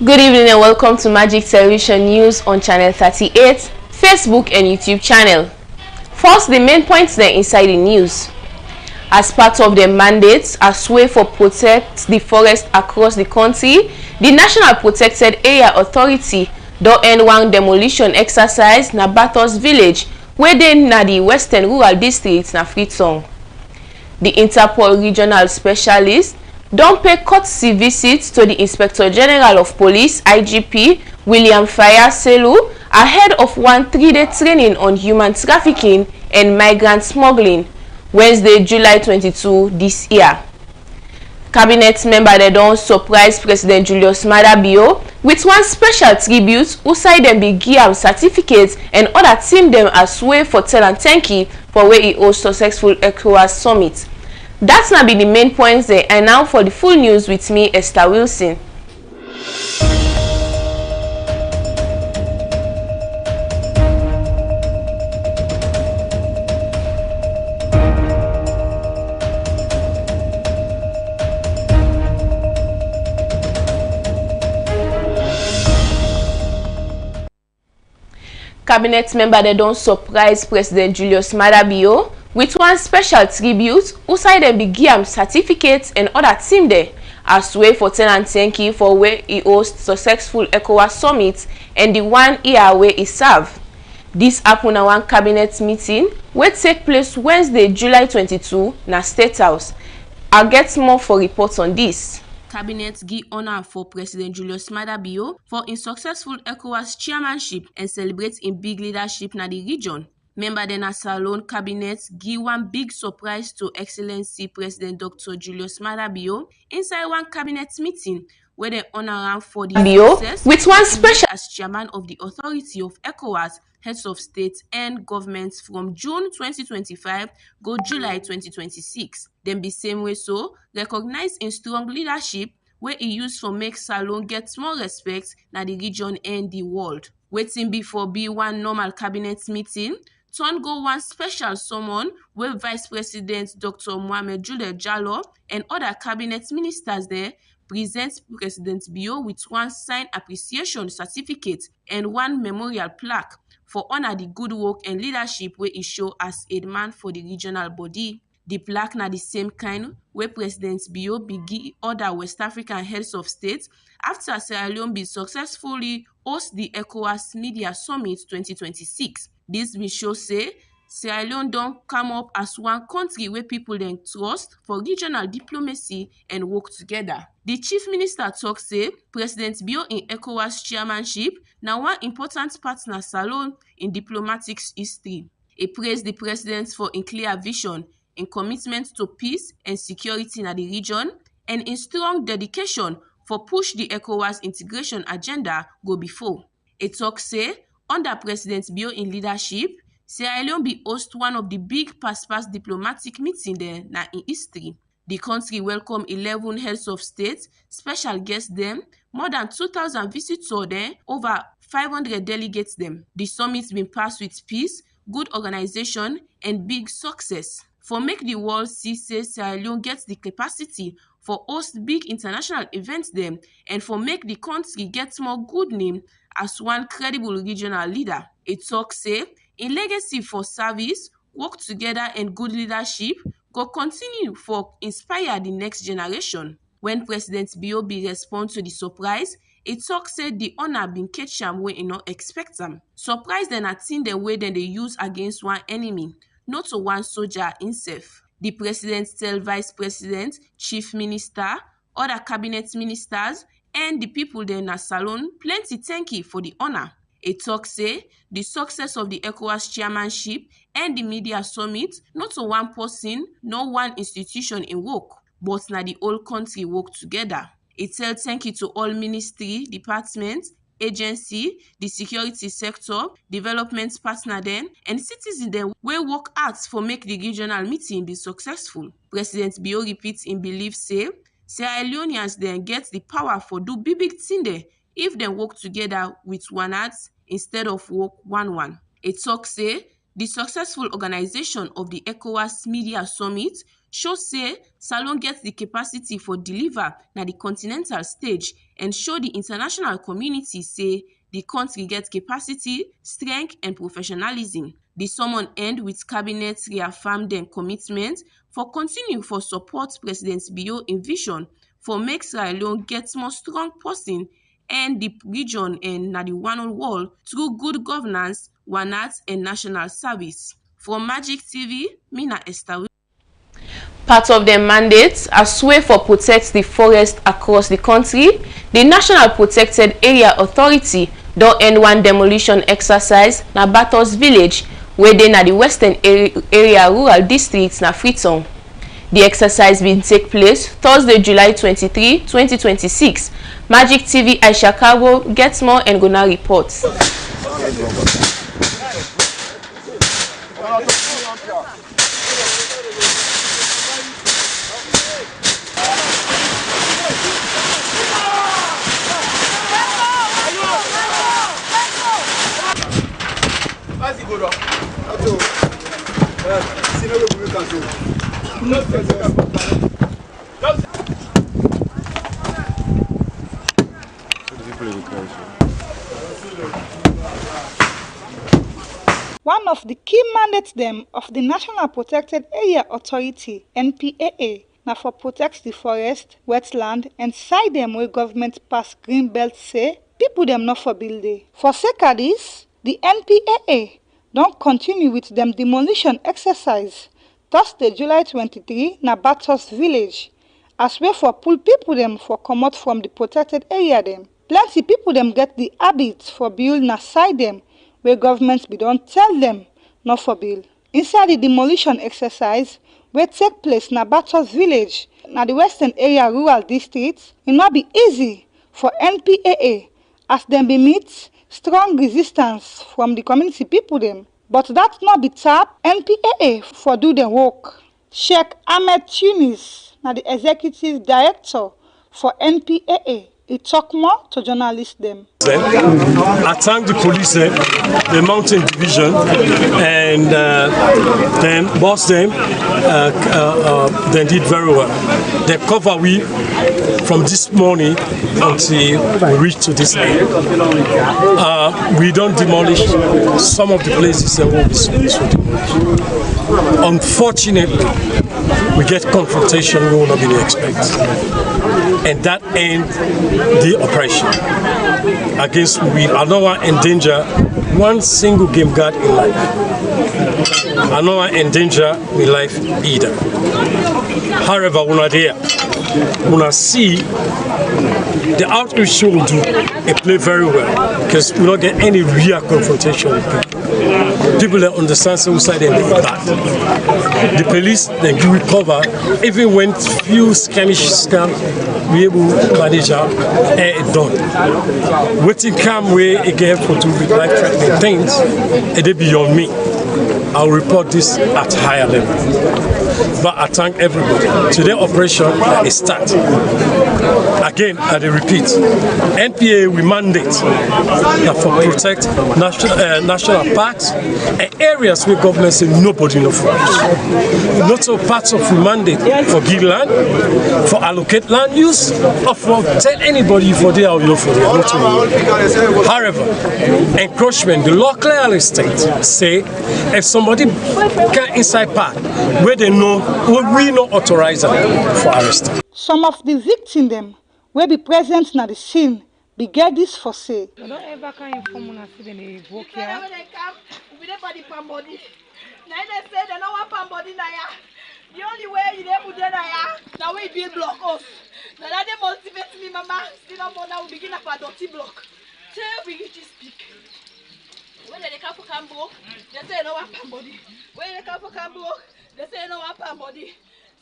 Good evening and welcome to Magic Television News on Channel 38, Facebook and YouTube channel. First, the main points there inside the news. As part of their mandates as way for protect the forest across the country, the National Protected Area Authority don end one demolition exercise na Batos village where dey na the Western Rural District na Freetown. The Interpol Regional Specialist don pay courtesy visit to the Inspector General of Police (IGP) William Faya Selu ahead of one 3-day training on human trafficking and migrant smuggling Wednesday, July 22 this year. Cabinet member they don surprise President Julius Maada Bio with one special tribute who say dem be give am certificates and other team them as way for tell and thank you for where he host successful ECOWAS summit. That's not be the main points there, and now for the full news with me, Esther Wilson. Cabinet member they don't surprise President Julius Maada Bio with one special tribute who say dem be give am certificates and other team there as way for tell and thank you for where he host successful ECOWAS summit and the 1 year where he serve. This happen at one cabinet meeting wey take place Wednesday, July 22 na State House. I'll get more for reports on this. Cabinet give honor for President Julius Maada Bio for in successful ECOWAS chairmanship and celebrate in big leadership na the region. Member the Salon Cabinet give one big surprise to Excellency President Dr. Julius Maada Bio inside one cabinet meeting where they honor him for the Bio with one special as chairman of the authority of ECOWAS, heads of state and governments from June 2025 go July 2026. Then be same way so recognize in strong leadership where he used for make Salon get more respect na the region and the world. Waiting before be one normal cabinet meeting, turn go one special summon where Vice President Dr. Mohamed Jude Jallo and other cabinet ministers there present President Bio with one signed appreciation certificate and one memorial plaque for honor the good work and leadership where he show as a man for the regional body. The plaque na the same kind where President Bio be give other West African heads of state after Sierra Leone be successfully host the ECOWAS Media Summit 2026. This will show say Sierra Leone don't come up as one country where people then trust for regional diplomacy and work together. The Chief Minister talk say President Bio in ECOWAS chairmanship now one important partner Salon in diplomatic history. He praised the President for in clear vision, in commitment to peace and security in the region, and in strong dedication for push the ECOWAS integration agenda go before. A talk say under President Bio in leadership, Sierra Leone be host one of the big past diplomatic meeting there na in history. The country welcome 11 heads of state, special guests them, more than 2,000 visitors there, over 500 delegates them. The summit been passed with peace, good organization, and big success. For make the world see say Sierra Leone gets the capacity for host big international events them and for make the country get more good name as one credible regional leader. It talk say in legacy for service, work together and good leadership go continue for inspire the next generation. When President Bio be respond to the surprise, it talk said the honor been catch am wey e not expect am. Surprise then a thing the way then they use against one enemy, not to one soldier himself. The president tell vice president, chief minister, other cabinet ministers, and the people there na Salon plenty thank you for the honor. A talk say the success of the ECOWAS chairmanship and the media summit not to one person, no one institution in work, but na the whole country work together. It tell thank you to all ministry, departments, agency, the security sector, development partner them, and citizens them wey work hard for make the regional meeting be successful. President Bio repeats in belief say Sierra Leoneans then get the power for do big thing there if they work together with one heart instead of work one. It talk say The successful organization of the ECOWAS Media Summit shows say Salon gets the capacity for deliver na the continental stage and show the international community say the country gets capacity, strength and professionalism. The summon end with cabinet reaffirm dem commitment for continue for support President Bio in vision for make Sierra Leone get more strong person and the region and na the one on wall through good governance, wanat and national service. From Magic TV, Mina Esther. Part of their mandates as way for protect the forest across the country, the National Protected Area Authority don end one demolition exercise na Batos village wey dey na the western area rural district na Freetown. The exercise bin take place Thursday, July 23, 2026. Magic TV Aisha Kabo gets more and gonna report. One of the key mandates them of the National Protected Area Authority (NPAA) na for protect the forest, wetland and side them where government pass green belt say people them not for build dey. For sake of this, the NPAA don't continue with them demolition exercise Thursday, July 23 na Batos village as way for pull people them for comot from the protected area them. Plenty people them get the habit for build na side them where governments be don't tell them not for build. Inside the demolition exercise wey take place na Batos village na the western area rural district, it not be easy for NPAA as them be meet strong resistance from the community people them. But that not be tap NPAA for do the work. Sheikh Ahmed Tunis, na the executive director for NPAA, he talk more to journalists them. I thank the police, the mountain division, and then boss them. They did very well. They cover we from this morning until we reach to this day. We don't demolish some of the places that will be supposed to demolish. Unfortunately, we get confrontation we will not be expect, and that end the operation. Against we I don't want to endanger one single game guard in life. I don't want to endanger my life either. However, when I there, when I see the outreach will do, it play very well because we don't get any real confrontation with people. People that understand suicide and they back. The police then give recover even when few skirmish scam we able to manage out and it done. Waiting come way again for to be life threatening things, it they beyond me. I'll report this at higher level. But I thank everybody. Today operation is start. Again, I repeat, NPA we mandate that for protect national parks and areas where government say nobody no forest. Not so parts of we mandate for give land, for allocate land use, or for tell anybody for there or you for there. However, encroachment, the law clearly states say if somebody can inside park where they know we no authorize them for arrest. Some of the victims them will be present na the scene be get this for say. I don't ever can inform una see them evoke here. They come, we dey for the palm body. Now they say they don't want palm body na ya. The only way you dey put na ya, now we build block us. Now that they motivate me, mama. Still no more now we begin up a dirty block. Say we reach this peak. When they come for Cambo, they say they don't want palm body. When they come for Cambo, they say they don't want palm body.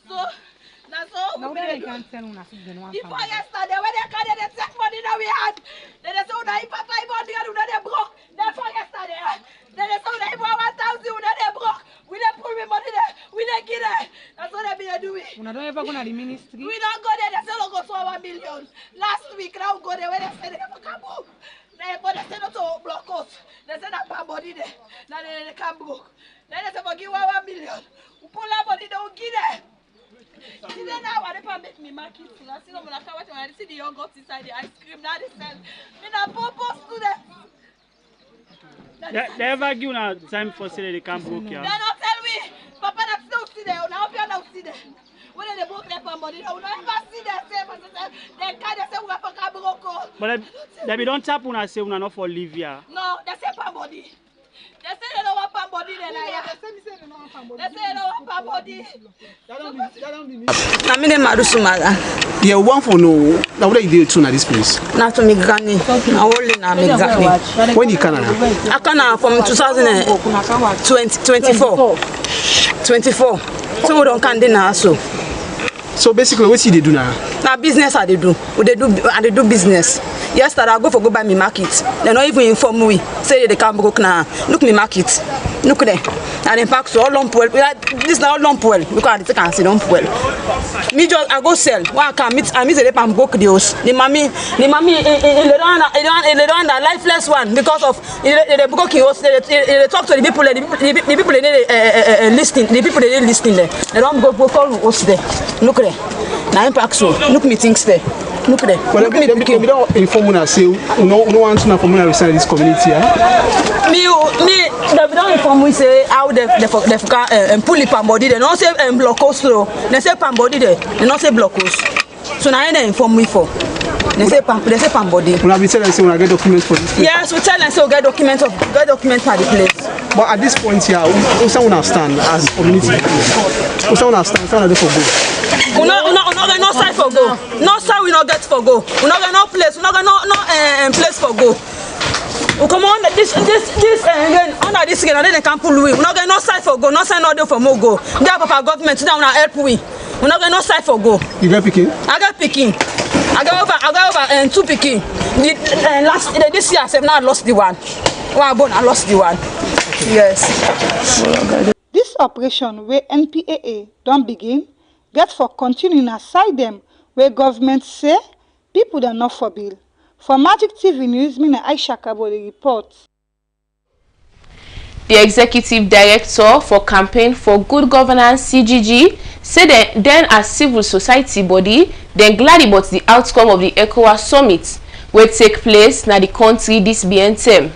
So. Now they can't tell us if they want. Before yesterday, when they come, they take money that we had. Then they say, "Oh, if Papa bought the other, they broke." Therefore, yesterday, then they say, "Oh, if 1,000, they broke." We don't put me money there. We don't get it. That's what they be doing. We don't ever go to the ministry. We don't go there. They say, "Oh, go for 1 million." Last week, now go there when they say they never come home. But they say not to block us. They say that bad body there. Now they can't broke. Then they say forgive 1 million. We pull that body, they will give them. See them now, they can't make me market. I see them when I come out and I see the young girls inside the ice cream. Now they sell. Me na purpose to them. They ever give a time for say they can't broke here? They don't tell me. Papa, that's no see there. Now if you don't see there. When they broke their body, they will never see them. They can't say we have a broke. But they don't tap on and say we not for live here. No, they say palm body. They say they don't want palm body. They say they don't want palm body. They say they don't want palm body. Na mine Marusumaga. Yeah, one for no. Now what are you doing at this place? Na to me gani. Na only na me gani. When you Canada? I can from 2024. 24. So we don't can now so. So basically, what you do now? Now business I do. They do business. Yesterday I go buy me market. They not even inform me. Say they can't broke now. Look me market. Look there. And in fact, so all long well. This now long well. Look at it. Can see long well. Me just I go sell. One can meet. I meet the pam broke deals. The mommy. They don't lifeless one because of the broke deals. They talk to the people. The people they listening. The people they listening there. They don't go call us there. Look there. Now in fact, so look me things there. Look there. Well, we don't inform us. Say no one's not from this community. Me, they don't inform me say how they pull it palm body. They don't say block us slow. They say palm body there. They don't say block us. So now they inform me for. They say palm body. When I be telling say when I get documents for this place. Yes, we tell them say we get documents for the place. But at this point here, we someone understand as community. We someone understand. Someone for go. We no side for go. No side we not get for go. We not get no place. We not get no place for go. We come on this again under this again and then they can pull we. We not get no side for go. No side no there for more go. Get Papa government now we help we. We not get no side for go. You get picking? I got picking. I got over 2 picking. This year I've now lost the one. I lost the one. Yes. This operation where NPAA don't begin, get for continuing aside them where government say people that not for bill. For Magic TV News, me na Aisha Kabo the report. The Executive Director for Campaign for Good Governance (CGG) said that then as civil society body, they glad about the outcome of the ECOWAS summit will take place na the country this BNTM.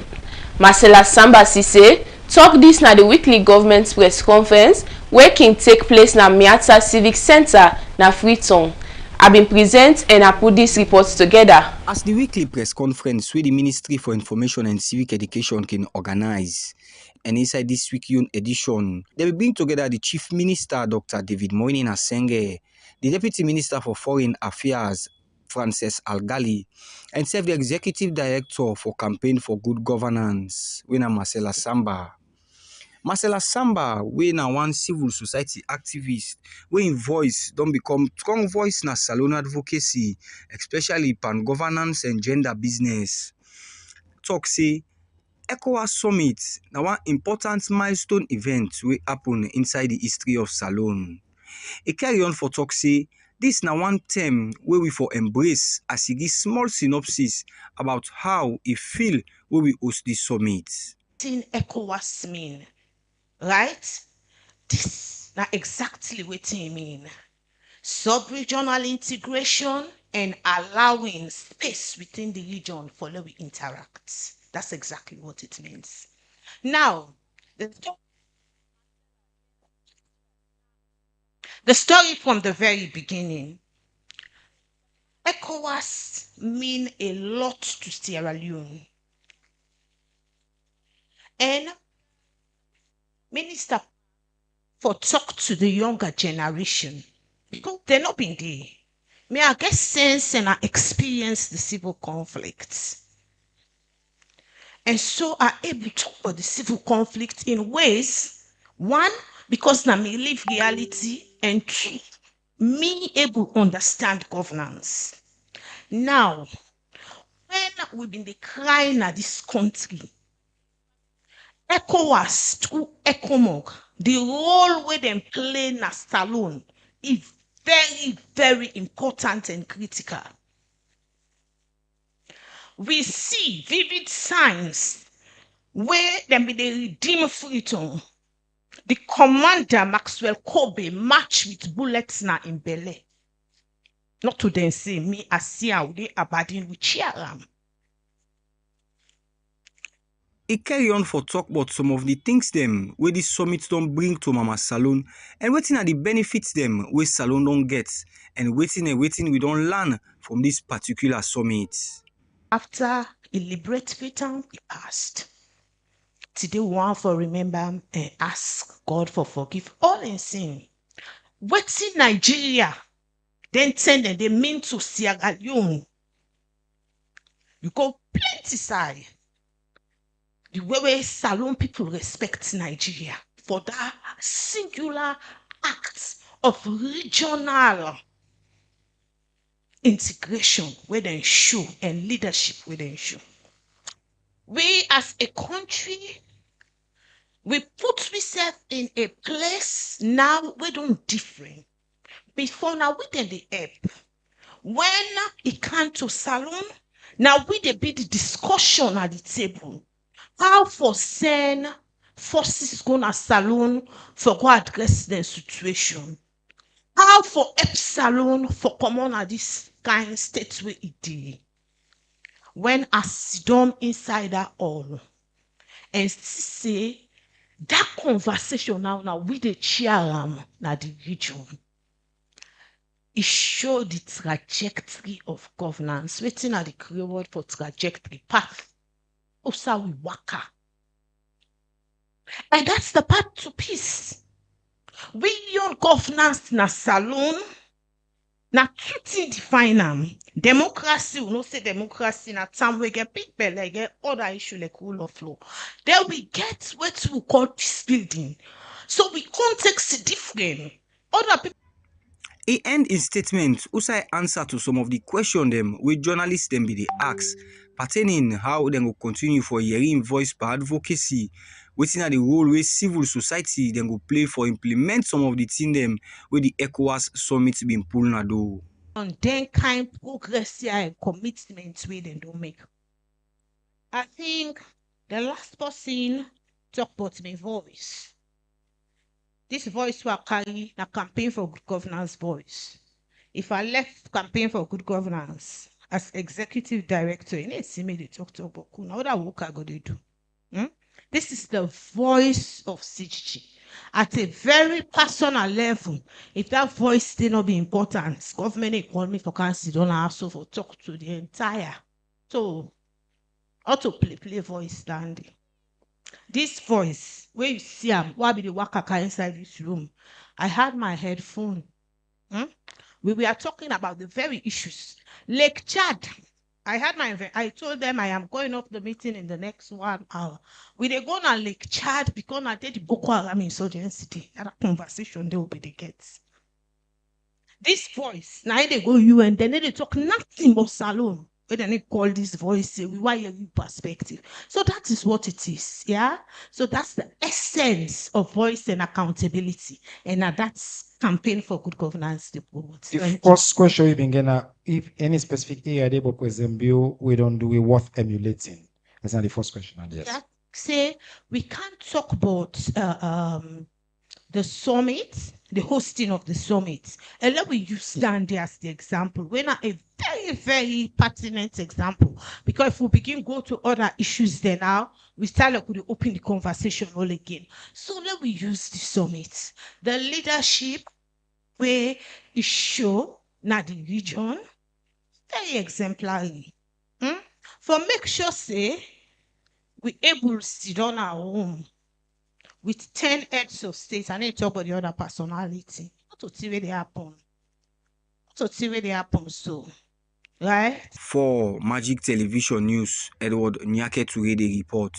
Marcela Sambasi say talk this na the weekly government press conference where can take place na Miata Civic Center na Freetown. I been present and I put this report together. As the weekly press conference where the Ministry for Information and Civic Education can organize, and inside this week's edition, they will bring together the Chief Minister Dr. David Moinin Asenge, the Deputy Minister for Foreign Affairs Frances Algali, and serve the Executive Director for Campaign for Good Governance, Wena Marcela Samba. Marcela Samba, we na one civil society activist, we in voice don't become strong voice na salon advocacy, especially pan governance and gender business. Talk say ECOWAS Summit na one important milestone event will happen inside the history of Salon. It carry on for talk say this na one term where we for embrace as he give small synopsis about how it feel where we host this summit. ECOWAS mean, right? This na exactly what it mean. Sub-regional integration and allowing space within the region for where we interact. That's exactly what it means. Now, the story from the very beginning. ECOWAS mean a lot to Sierra Leone. And Minister for talk to the younger generation because they're not been there. May I get sense and I experience the civil conflicts. And so are able to talk about the civil conflict in ways, one, because now me live reality, and two, me able to understand governance. Now, when we've been decrying at this country, ECOWAS through ECOMOG, the role where they play in a salon is very, very important and critical. we see vivid signs where them be the redeem freedom. The commander Maxwell Kobe match with bullets na in belly. Not to then say me as see how they abiding with Chiaram. It carry on for talk about some of the things them where this summit don't bring to Mama Salon and waiting at the benefits them where Salon don't get and waiting we don't learn from this particular summit. After a liberate freedom, we passed. Today we want for remember and ask God for forgive all in sin. Waiting Nigeria, then send them they mean to Sierra Leone. You go plenty side. The way Salon people respect Nigeria for that singular act of regional integration where they show and leadership where they show. We as a country, we put ourselves in a place now we don't different. Before now we then the help. When it come to Salon, now we the big discussion at the table. How for send forces gonna Salon for go address the situation? How for help Salon for come on at this kind of state where it did? When I sit down inside that all and say that conversation now with the chair na the region, it showed the trajectory of governance. Waiting at the Krio word for trajectory path. Also we waka. And that's the path to peace. We your governance na Salon. Na two things define them. Democracy, we no say democracy na time we get big belly, get other issue like rule of law. Then we get what we call peace building. So we context different. Other people. He end his statement also answer to some of the question them where journalists them be they ask pertaining how they will continue for hearing voice per advocacy, waiting at the role where civil society then go play for implement some of the things them where the ECOWAS summit been pulling a door. And then kind progress here and commitments we they don't make. I think the last person talk about my voice. This voice will carry the campaign for good governance voice. If I left campaign for good governance as executive director, you need to see me they talk about now that work I go to do. This is the voice of CGG. At a very personal level, if that voice still not be important, government call me for council, don't also for talk to the entire. So, how to play voice standing. This voice, where you see why be the wakaka inside this room? I had my headphone. We were talking about the very issues. Lake Chad. I told them I am going off the meeting in the next 1 hour. We they go on Lake Chad because I did the Boko Haram insurgency. That conversation they will be the gets. This voice, now they go you and then they talk nothing but Salon. When they call this voice, we why your perspective. So that is what it is, yeah. So that's the essence of voice and accountability, and that's campaign for good governance. The first question you been getting, if any specific area they present bill we don't do it worth emulating. That's not the first question. Yes. Yeah. Say we can't talk about the summit, the hosting of the summit, and let me use Dandy as the example. We're not a very, very pertinent example, because if we begin go to other issues there now, we start like we open the conversation all again. So let me use the summit. The leadership where it show now the region very exemplary. For make sure say we able to sit on our home with 10 heads of state, and then talk about the other personality. Not to see where they happen. Not to see where they happen, so. Right? For Magic Television News, Edward Nyake Toure the report.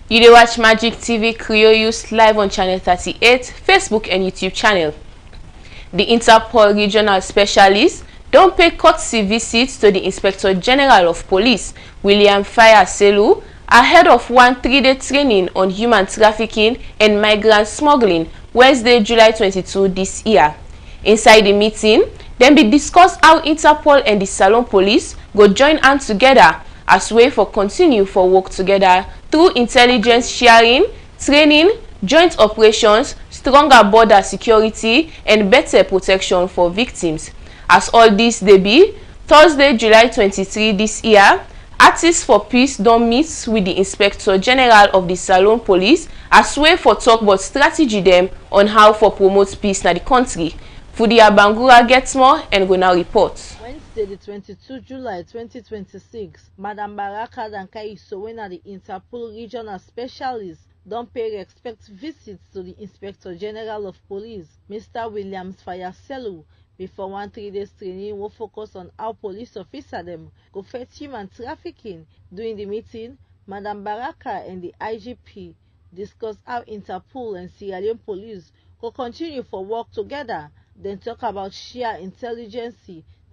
You dey watch Magic TV Krio Yus live on channel 38, Facebook and YouTube channel. The Interpol regional specialist don't pay courtesy visits to the Inspector General of Police, William Faya Selu, ahead of one 3-day training on human trafficking and migrant smuggling, Wednesday, July 22 this year. Inside the meeting, then be discussed how Interpol and the Salon Police go join hands together as way for continue for work together through intelligence sharing, training, joint operations, stronger border security, and better protection for victims. As all this dey be, Thursday, July 23 this year, Artists for Peace don meet with the Inspector General of the Salon Police as way for talk about strategy dem on how for promote peace na the country. Fudi Abangura gets more and go now report. Wednesday, the 22 July 2026, Madam Baraka Dankaiso, when the Interpol Regional Specialist, don pay respect visits to the Inspector General of Police, Mr. Williams Fayaselu, before one 3-day training will focus on how police officers them go fight human trafficking. During the meeting, Madam Baraka and the IGP discussed how Interpol and Sierra Leone police will continue for work together, then talk about share intelligence,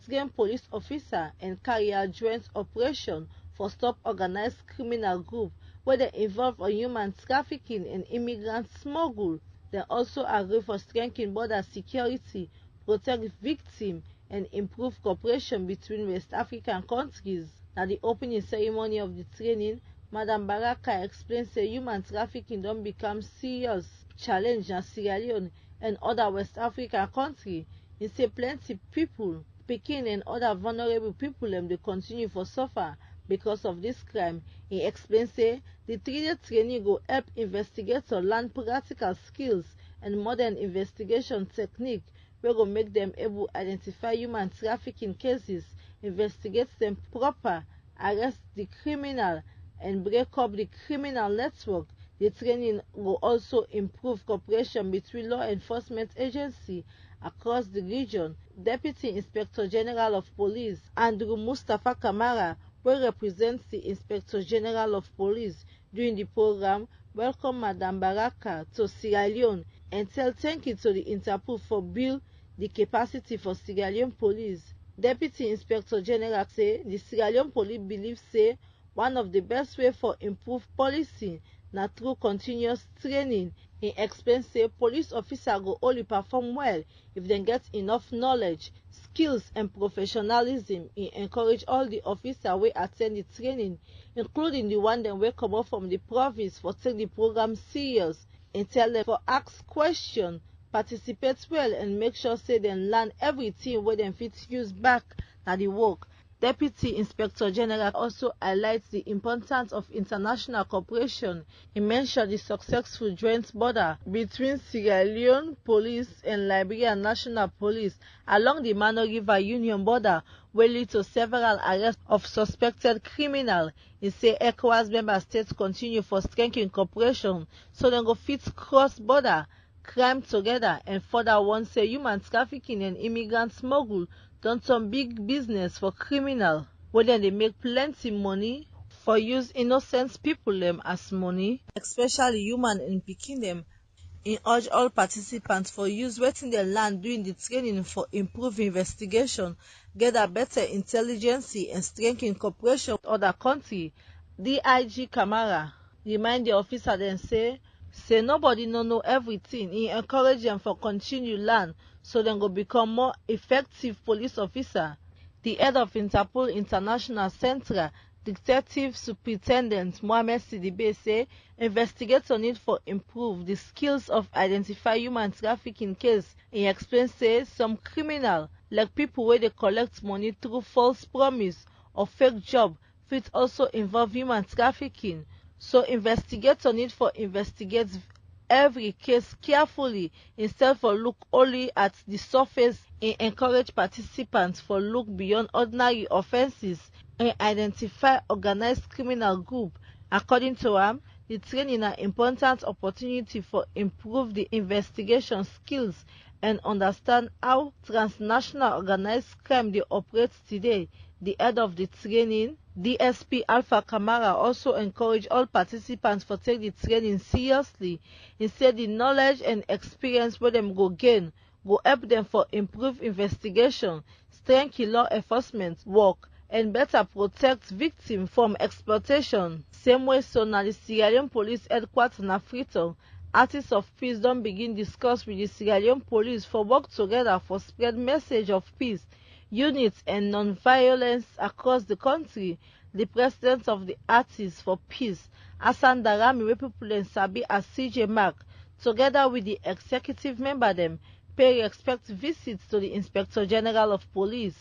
train police officer and carry out joint operation for stop organized criminal group where they involve on human trafficking and immigrant smuggle. They also agree for strengthening border security, protect victims, and improve cooperation between West African countries. At the opening ceremony of the training, Madam Baraka explained that human trafficking don't become serious challenge in Sierra Leone and other West African countries. He said plenty people, Pekin and other vulnerable people they continue for suffer because of this crime. He explained say the 3-day training will help investigators learn practical skills and modern investigation technique wey go make them able to identify human trafficking cases, investigate them proper, arrest the criminal, and break up the criminal network. The training will also improve cooperation between law enforcement agencies across the region. Deputy Inspector General of Police Andrew Mustafa Kamara, who represents the Inspector General of Police during the program, welcomed Madam Baraka to Sierra Leone and tell thank you to the Interpol for building the capacity for Sierra Leone police. Deputy Inspector General say the Sierra Leone police believes say one of the best way for improved policy na through continuous training. He explains say police officers go only perform well if they get enough knowledge, skills and professionalism. He encourage all the officers who attend the training, including the one that will come up from the province, for take the program serious and tell them for ask questions, participate well, and make sure say they learn everything where they fit use back at the work. Deputy Inspector General also highlights the importance of international cooperation. He mentioned the successful joint border between Sierra Leone Police and Liberia National Police along the Mano River Union border, will lead to several arrests of suspected criminals. He said ECOWAS member states continue for strengthening cooperation so they go fit cross-border crime together, and further one say human trafficking and immigrant smuggle done some big business for criminal, where then they make plenty money for use innocent people them as money, especially human and picking them. He urge all participants for use waiting their land during the training for improve investigation, get a better intelligence and strengthen cooperation with other countries. DIG Kamara remind the officer then say nobody know everything. He encourage them for continue learn so they go become more effective police officer. The head of Interpol International Centre, Detective Superintendent Mohamed Sidibe, say investigators need for improve the skills of identify human trafficking case. He explains say some criminal like people where they collect money through false promise or fake job fit also involve human trafficking. So investigators need for investigate every case carefully instead for look only at the surface, and encourage participants for look beyond ordinary offenses and identify organized criminal group. According to him, the training is an important opportunity for improve the investigation skills and understand how transnational organized crime they operate today. The head of the training, DSP Alpha Kamara, also encouraged all participants to take the training seriously. He said the knowledge and experience where them go gain will help them for improve investigation, strengthen law enforcement work, and better protect victims from exploitation. Same way so now the Sierra Leone Police Headquarters in Freetown, Artists of Peace don't begin discuss with the Sierra Leone Police for work together for spread message of peace, units and non-violence across the country. The president of the Artists for Peace, Hassan Darami, wey people dem sabi as CJ Mark, together with the executive member dem, pay respect visits to the Inspector General of Police,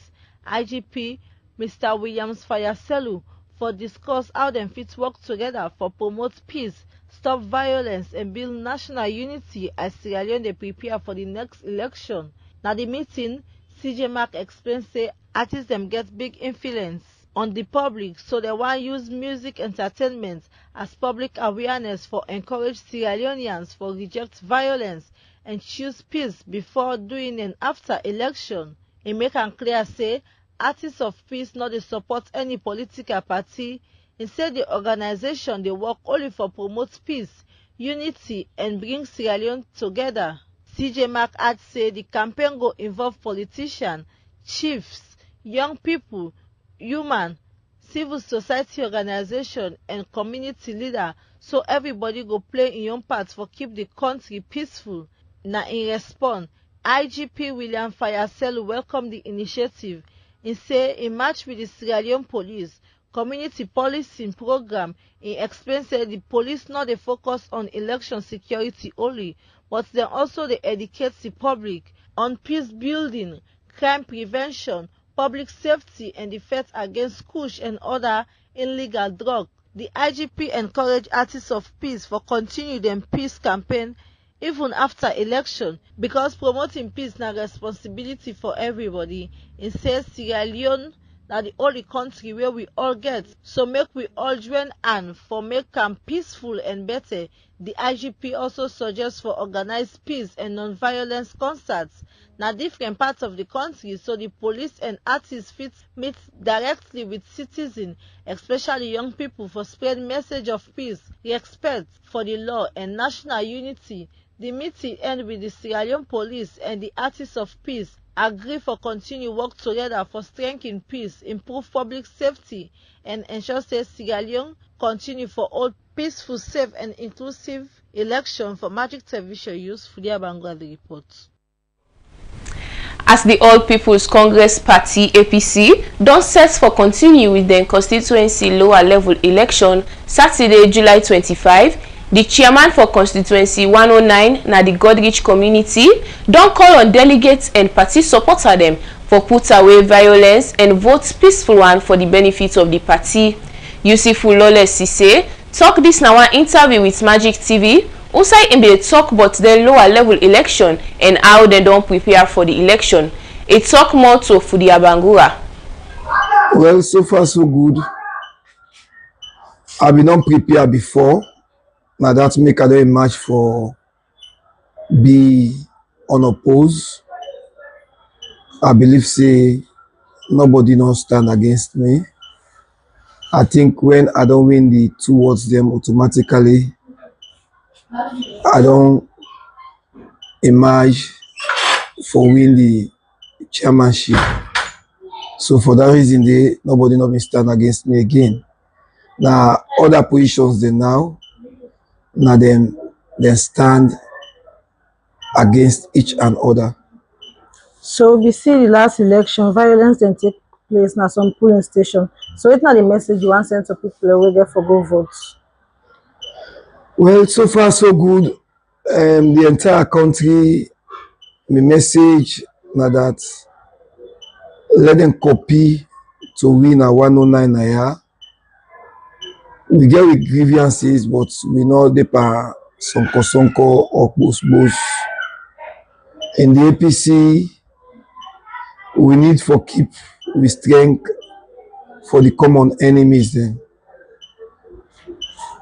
IGP Mr. Williams Fayaselu, for discuss how dem fit work together for promote peace, stop violence and build national unity as Sierra Leone dey prepare for the next election. Na the meeting, CJ Mark explain say artists dem get big influence on the public, so they wan use music entertainment as public awareness for encourage Sierra Leoneans for reject violence and choose peace before, during and after election. E make am clear say Artists of Peace no dey support any political party. E say the organization dey work only for promote peace, unity and bring Sierra Leone together. CJ Mark add say the campaign go involve politicians, chiefs, young people, human, civil society organization and community leader, so everybody go play im own part for keep the country peaceful. Na in response, IGP William Fayaselu welcome the initiative. He say he match with the Sierra Leone police community policing program. He explain say the police not dey focus on election security only, but dem also dey educate the public on peace building, crime prevention, public safety and the fight against kush and other illegal drugs. The IGP encourage Artists of Peace for continue dem peace campaign even after election, because promoting peace na responsibility for everybody. He says Sierra Leone na the only country where we all get, so make we all join hand for make am peaceful and better. The IGP also suggests for organized peace and non-violence concerts na different parts of the country, so the police and artists fit meet directly with citizens, especially young people, for spread message of peace, respect for the law and national unity. The meeting end with the Sierra Leone police and the Artists of Peace agree for continue work together for strengthen peace, improve public safety and ensure say Sierra Leone continue for all peaceful, safe and inclusive election. For Magic Television Yus, Fudia Bangla the report. As the All People's Congress Party (APC) don set for continue with dem constituency lower level election Saturday, July 25, the chairman for constituency 109 na the Godrich community don call on delegates and party supporter dem for put away violence and vote peaceful one for the benefit of the party. Yusufu Lole Sise talk this na one interview with Magic TV. Outside im dey talk about the lower level election and how they don prepare for the election. E talk more to Fudia Bangura. Well, so far so good. I've been on prepare before. Now that make a very match for be unopposed. I believe say nobody no stand against me. I think when I don't win the two wards them automatically, I don't emerge for win the chairmanship. So for that reason, nobody no stand against me again. Now other positions they now them stand against each and other. So we see the last election, violence then take place now some polling station. So it's not the message you want send to people we get for go votes. Well, so far so good. The entire country, my message now that let them copy to win a 109 a year. We get with grievances, but we know they pa sonko or bos. In the APC, we need for keep with strength for the common enemies then.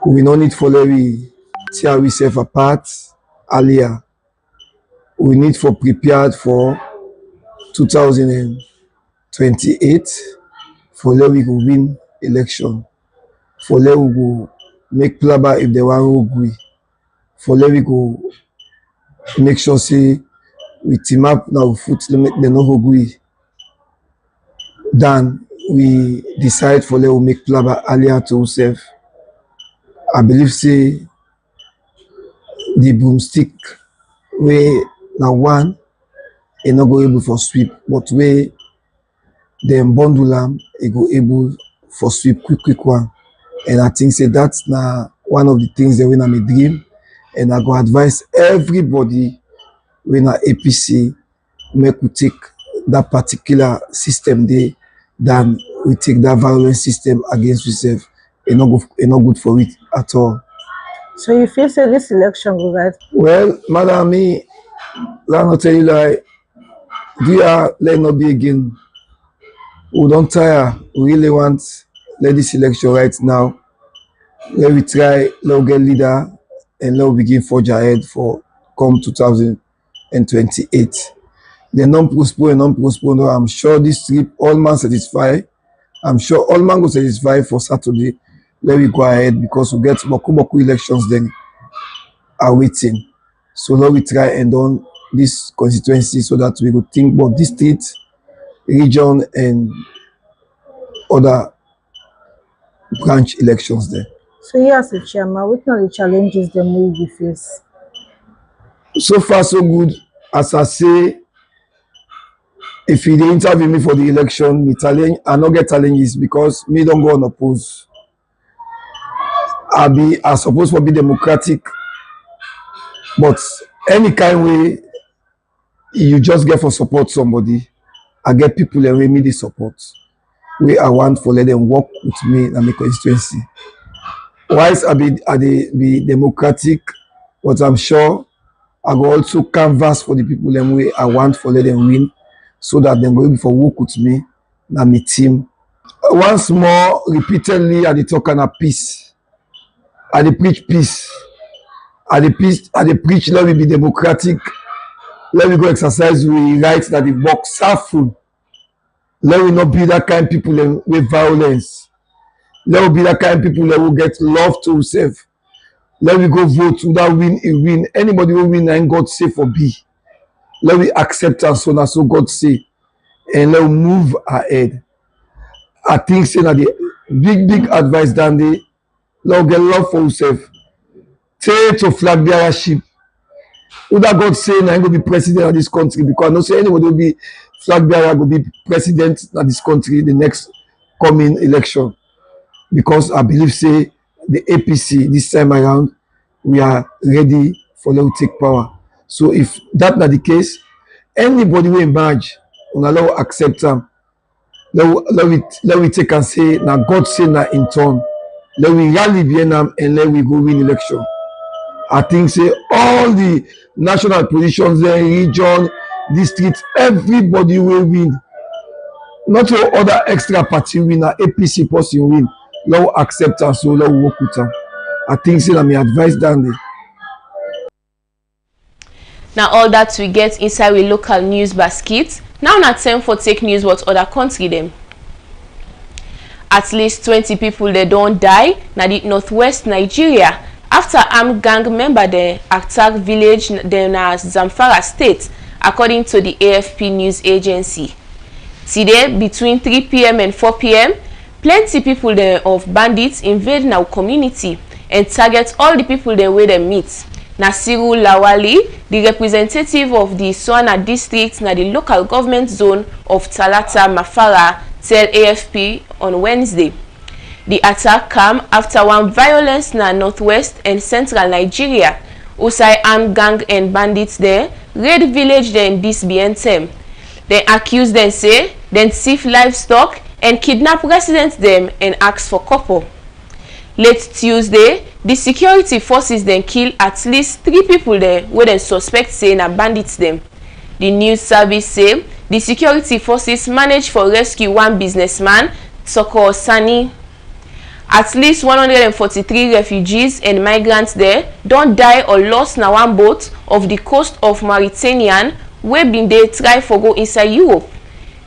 We no need for let we tear ourselves apart earlier. We need for prepared for 2028 for let we go win election. For let we go make plaba if they want to agree. For let we go make sure say we team up now foot limit they no agree. Then we decide for let we make plaba earlier to ourselves. I believe say the broomstick way now one is not go able for sweep, but way then bundle am, e go able for sweep quick one. And I think say that's now one of the things that when I'm a dream, and I go advise everybody when I APC make we take that particular system there than we take that violent system against ourselves. It's not good for it at all. So you feel say this election go right? Well, madam, me, let me tell you like, let not be again. We don't tire. We really want let this election right now. Let we try, let we get leader, and let we begin forge ahead for come 2028. The non-postpone. I'm sure this trip all man satisfy. I'm sure all man go satisfy for Saturday. Let we go ahead because we get Boku elections then are waiting. So let we try and done this constituency so that we could think about district, region, and other branch elections there. So you as a chairman, what are the challenges them will you face? So far so good. As I say, if you interview me for the election, me challenge, I not get challenges because me don't go unopposed. I suppose to be democratic, but any kind way you just get for support somebody, I get people that way me the support. We I want for let them work with me in my constituency. Whilst I be democratic, but I'm sure I go also canvas for the people them way I want for let them win, so that they go for work with me and my team. Once more, repeatedly, I talk on a peace. I preach peace. I preach let we be democratic. Let me go exercise we right that the box are full. Let we not be that kind of people with violence. Let we be that kind of people that will get love to yourself. Let we go vote to that win a win. Anybody will win and God say for be. Let we accept and so God say. And let we move ahead. I think say that the big advice down there, let we get love for yourself. Take to flag bearership. Who that God say now go be president of this country because I don't say anybody will be flag bearer will be president of this country the next coming election. Because I believe say the APC this time around we are ready for them to take power. So if that not the case, anybody will emerge and allow accept them. Let we take and say now God say now in turn. Let we rally behind them and let we go win election. I think say all the national positions there, region, district, everybody will win. Not all other extra party win, APC person win. Let accept and so let work with them. I think say that my advice down there. Now all that we get inside with local news basket. Now not time for take news what other country them. At least 20 people they don't die na the northwest Nigeria after armed gang member they attack village then Zamfara state, according to the AFP news agency. Today between 3 p.m. and 4 p.m. plenty people there of bandits invade now community and target all the people there where they meet. Nasiru Lawali, the representative of the Swana district na the local government zone of Talata Mafara, tell AFP on Wednesday. The attack came after one violence na northwest and central Nigeria. Usai armed gang and bandits there raid village there in this BNTM. They accuse them say then thief livestock and kidnap residents them and ask for couple. Late Tuesday, the security forces then kill at least 3 people there where they suspect say na bandits them. The news service say the security forces managed for rescue one businessman, Soko Sani. At least 143 refugees and migrants there don't die or lost na one boat of the coast of Mauritania where been they try for go inside Europe.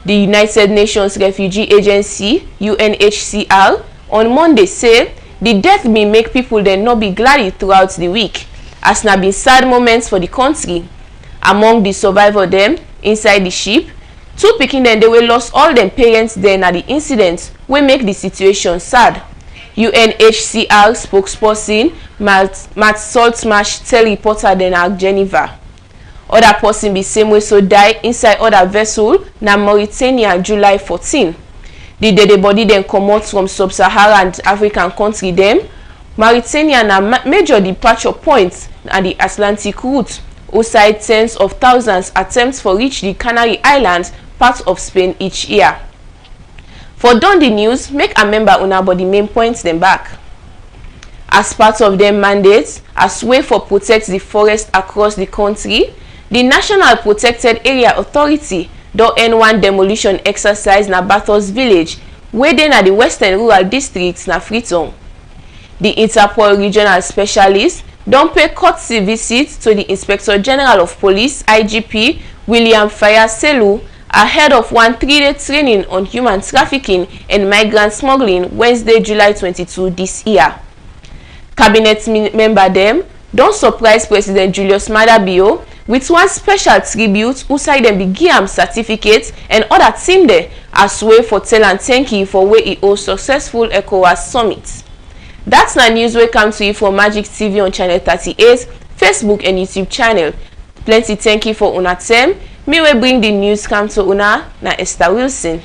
The United Nations Refugee Agency, UNHCR, on Monday say the death may make people then not be glad throughout the week, as na been sad moments for the country. Among the survivors them inside the ship, 2 pikin then they will lost all them parents then at the incident will make the situation sad. UNHCR spokesperson Matt Saltmarsh tell reporter then at Geneva. Other person be same way so die inside other vessel na Mauritania July 14. The dead body then come out from sub-Saharan African country them. Mauritania na major departure point at the Atlantic route, outside tens of thousands attempts for reach the Canary Islands, part of Spain each year. For Dundee News, make a member una body main points them back. As part of their mandates, as way for protect the forest across the country, the National Protected Area Authority don end one demolition exercise na Bathurst village, wey dey na the Western Rural District na Freetown. The Interpol Regional Specialist don pay courtesy visit to the Inspector General of Police (IGP) William Fayaselu ahead of one 3-day training on human trafficking and migrant smuggling Wednesday, July 22 this year. Cabinet member them don surprise President Julius Maada Bio with one special tribute who side them be give am certificates and other team there as way for tell and thank you for way he hold successful ECOWAS summit. That's na news wey come to you from Magic TV on channel 38, Facebook and YouTube channel. Plenty thank you for una time. Me we bring the news come to una na Esther Wilson.